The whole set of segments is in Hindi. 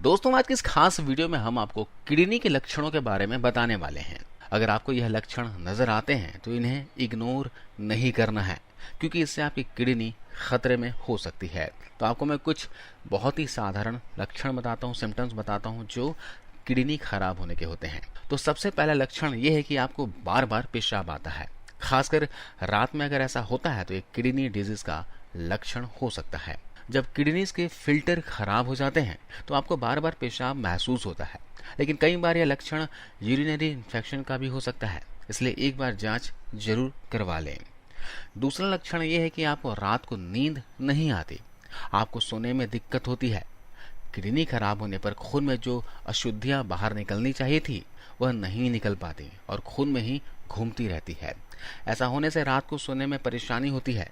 दोस्तों, आज की इस खास वीडियो में हम आपको किडनी के लक्षणों के बारे में बताने वाले हैं। अगर आपको यह लक्षण नजर आते हैं तो इन्हें इग्नोर नहीं करना है, क्योंकि इससे आपकी किडनी खतरे में हो सकती है। तो आपको मैं कुछ बहुत ही साधारण लक्षण बताता हूँ, सिम्टम्स बताता हूँ जो किडनी खराब होने के होते हैं। तो सबसे पहला लक्षण ये है कि आपको बार बार पेशाब आता है। खासकर रात में अगर ऐसा होता है तो एक किडनी डिजीज का लक्षण हो सकता है। जब किडनीज के फिल्टर खराब हो जाते हैं तो आपको बार बार पेशाब महसूस होता है, लेकिन कई बार यह लक्षण यूरिनरी इन्फेक्शन का भी हो सकता है, इसलिए एक बार जांच जरूर करवा लें। दूसरा लक्षण यह है कि आपको रात को नींद नहीं आती, आपको सोने में दिक्कत होती है। किडनी खराब होने पर खून में जो अशुद्धियां बाहर निकलनी चाहिए थी वह नहीं निकल पाती और खून में ही घूमती रहती है। ऐसा होने से रात को सोने में परेशानी होती है।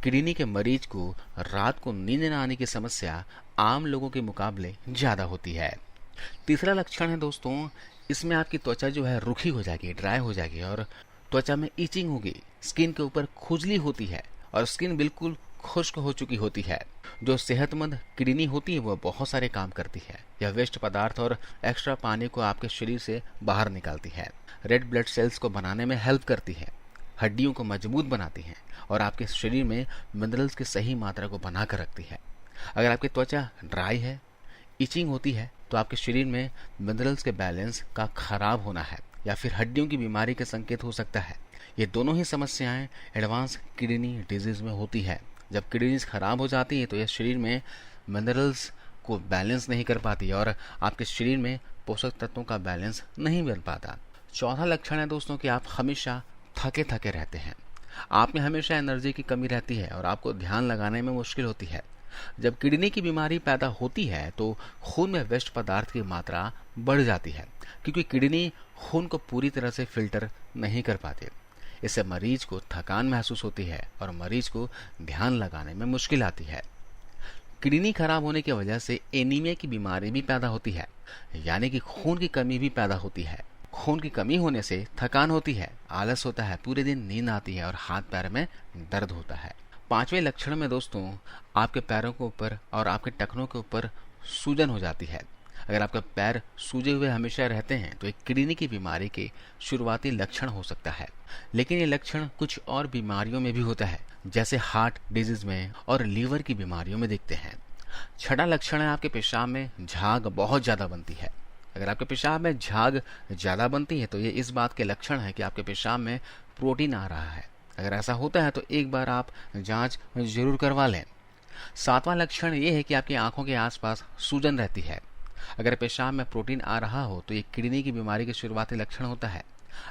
किडनी के मरीज को रात को नींद न आने की समस्या आम लोगों के मुकाबले ज्यादा होती है। तीसरा लक्षण है दोस्तों, इसमें आपकी त्वचा जो है रूखी हो जाएगी, ड्राई हो जाएगी और त्वचा में इचिंग होगी, स्किन के ऊपर खुजली होती है और स्किन बिल्कुल खुश्क हो चुकी होती है। जो सेहतमंद किडनी होती है वह बहुत सारे काम करती है। यह वेस्ट पदार्थ और एक्स्ट्रा पानी को आपके शरीर से बाहर निकालती है, रेड ब्लड सेल्स को बनाने में हेल्प करती है, हड्डियों को मजबूत बनाती है और आपके शरीर में मिनरल्स की सही मात्रा को बनाकर रखती है। अगर आपकी त्वचा ड्राई है, इचिंग होती है, तो आपके शरीर में मिनरल्स के बैलेंस का खराब होना है या फिर हड्डियों की बीमारी के संकेत हो सकता है। ये दोनों ही समस्याएं एडवांस किडनी डिजीज में होती है। जब किडनीज खराब हो जाती है तो यह शरीर में मिनरल्स को बैलेंस नहीं कर पाती और आपके शरीर में पोषक तत्वों का बैलेंस नहीं बन पाता। चौथा लक्षण है दोस्तों कि आप हमेशा थके थके रहते हैं। आप में हमेशा एनर्जी की कमी रहती है और आपको ध्यान लगाने में मुश्किल होती है। जब किडनी की बीमारी पैदा होती है तो खून में वेस्ट पदार्थ की मात्रा बढ़ जाती है, क्योंकि किडनी खून को पूरी तरह से फिल्टर नहीं कर पाती। इससे मरीज को थकान महसूस होती है और मरीज को ध्यान लगाने में मुश्किल आती है। किडनी खराब होने की वजह से एनीमिया की बीमारी भी पैदा होती है, यानी कि खून की कमी भी पैदा होती है। खून की कमी होने से थकान होती है, आलस होता है, पूरे दिन नींद आती है और हाथ पैर में दर्द होता है। पांचवें लक्षण में दोस्तों आपके पैरों के ऊपर और आपके टखनों के ऊपर सूजन हो जाती है। अगर आपके पैर सूजे हुए हमेशा रहते हैं तो एक किडनी की बीमारी के शुरुआती लक्षण हो सकता है, लेकिन ये लक्षण कुछ और बीमारियों में भी होता है, जैसे हार्ट डिजीज में और लीवर की बीमारियों में दिखते हैं। छठा लक्षण है आपके पेशाब में झाग बहुत ज्यादा बनती है। अगर आपके पेशाब में झाग ज्यादा बनती है तो ये इस बात के लक्षण है कि आपके पेशाब में प्रोटीन आ रहा है। अगर ऐसा होता है तो एक बार आप जांच जरूर करवा लें। सातवां लक्षण ये है कि आपकी आंखों के आसपास सूजन रहती है। अगर पेशाब में प्रोटीन आ रहा हो तो ये किडनी की बीमारी के शुरुआती लक्षण होता है।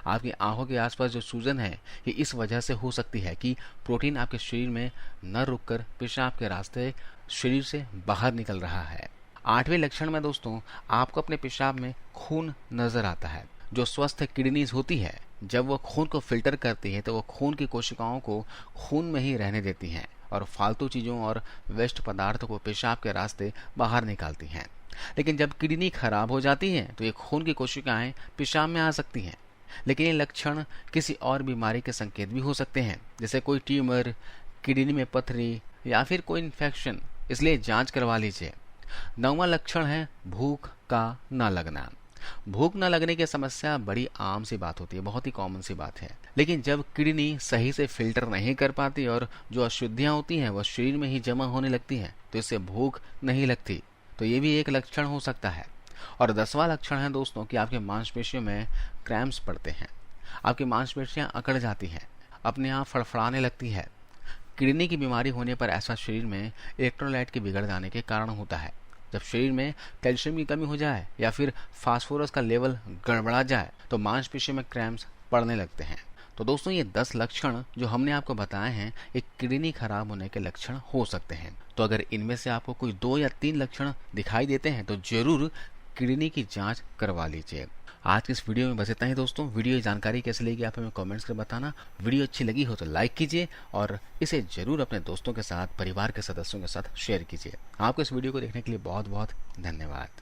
आपकी आंखों के आसपास जो सूजन है ये इस वजह से हो सकती है कि प्रोटीन आपके शरीर में न रुककर पेशाब के रास्ते शरीर से बाहर निकल रहा है। आठवें लक्षण में दोस्तों आपको अपने पेशाब में खून नजर आता है। जो स्वस्थ किडनीज होती है जब वो खून को फिल्टर करती है तो वो खून की कोशिकाओं को खून में ही रहने देती हैं और फालतू चीजों और वेस्ट पदार्थों को पेशाब के रास्ते बाहर निकालती हैं। लेकिन जब किडनी खराब हो जाती है तो ये खून की कोशिकाएं पेशाब में आ सकती हैं, लेकिन ये लक्षण किसी और बीमारी के संकेत भी हो सकते हैं, जैसे कोई ट्यूमर, किडनी में पथरी या फिर कोई इन्फेक्शन, इसलिए जांच करवा लीजिए। नौवां लक्षण है भूख का न लगना। भूख न लगने की समस्या बड़ी आम सी बात होती है, बहुत ही कॉमन सी बात है, लेकिन जब किडनी सही से फिल्टर नहीं कर पाती और जो अशुद्धियां होती हैं वह शरीर में ही जमा होने लगती हैं तो इससे भूख नहीं लगती, तो ये भी एक लक्षण हो सकता है। और 10वां लक्षण है दोस्तों कि आपके मांसपेशियों में क्रैम्प्स पड़ते हैं। आपकी मांसपेशियां अकड़ जाती हैं, अपने आप फड़फड़ाने लगती है। किडनी की बीमारी होने पर ऐसा शरीर में इलेक्ट्रोलाइट के बिगड़ जाने के कारण होता है। जब शरीर में कैल्शियम की कमी हो जाए या फिर फास्फोरस का लेवल गड़बड़ा जाए तो मांसपेशियों में क्रैम्प्स पड़ने लगते हैं। तो दोस्तों ये 10 लक्षण जो हमने आपको बताए हैं एक किडनी खराब होने के लक्षण हो सकते हैं। तो अगर इनमें से आपको कोई 2 या 3 लक्षण दिखाई देते हैं तो जरूर किडनी की जांच करवा लीजिए। आज की इस वीडियो में बस इतना ही दोस्तों। वीडियो की जानकारी कैसे लगी आप हमें कमेंट्स कर बताना। वीडियो अच्छी लगी हो तो लाइक कीजिए और इसे जरूर अपने दोस्तों के साथ, परिवार के सदस्यों के साथ शेयर कीजिए। आपको इस वीडियो को देखने के लिए बहुत बहुत धन्यवाद।